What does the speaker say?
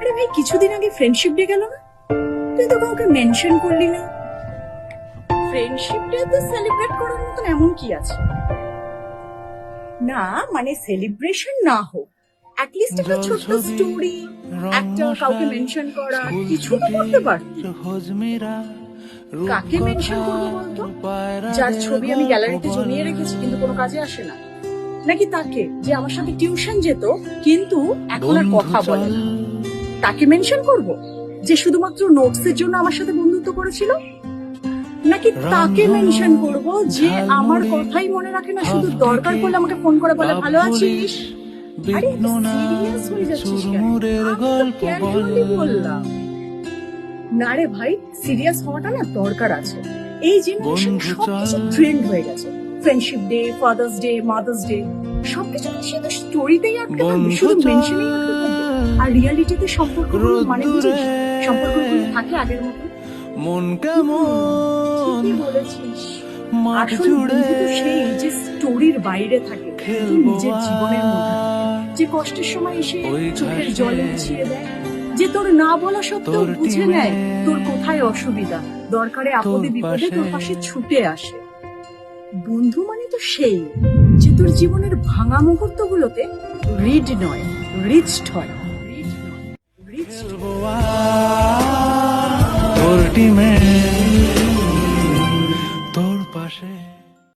আরে ভাই, কিছুদিন আগে ফ্রেন্ডশিপ ডে গেল না? তুই তো কাউকে মেনশন করলি না। ফ্রেন্ডশিপ ডে তো সেলিব্রেট করার মতন এমন কি আছে? না মানে সেলিব্রেশন না হোক, অ্যাটলিস্ট একটা ছোট্ট স্টোরি, একটা কাউকে মেনশন করা, কিছু তো করতে পারতি। কাকে মেনশন করবো বলতো? যার ছবি আমি গ্যালারিতে জমিয়ে রেখেছি কিন্তু কোনো কাজে আসে না? নাকি তাকে যে আমার সাথে টিউশন যেত কিন্তু এখন আর কথা বলে না? তাকে মেনশন করব যে শুধুমাত্র নোটসের জন্য আমার সাথে বন্ধুত্ব করেছিল? নাকি তাকে মেনশন করব যে আমার কথাই মনে রাখে না, শুধু দরকার পড়লে আমাকে ফোন করে বলে ভালো আছিস? আরে সিরিয়াস হয়ে যাচ্ছিস কেন? আমি তো ক্যাজুয়ালি বললাম। না রে ভাই, সিরিয়াস হওয়াটা না দরকার আছে। এই জেনারেশন সবকিছু ট্রেন্ড হয়ে গেছে। Friendship day, father's day, mother's day, সবকিছু শুধু স্টোরিতেই আটকে থাকবে, শুধু মেনশনেই আটকে থাকবে। আর রিয়ালিটিতে সম্পর্কগুলো মানে বুঝিস? সম্পর্কগুলো থাকে আগের মতো। মন কেমন ঠিকই বলেছিস। আসল বন্ধু তো সেই যে স্টোরির বাইরে থাকে, কিন্তু নিজের জীবনের মধ্যে, যে কষ্টের সময় এসে চোখের জল মুছিয়ে দেয়, যে তোর না বলা সত্ত্বেও বুঝে নেয় তোর কোথায় অসুবিধা, দরকারে আপদে বিপদে তোর পাশে ছুটে আসে। বন্ধু মানে তো সেই যে তোর জীবনের ভাঙা মুহূর্তগুলোতে রিড নয়, রিচড হয়। টিমে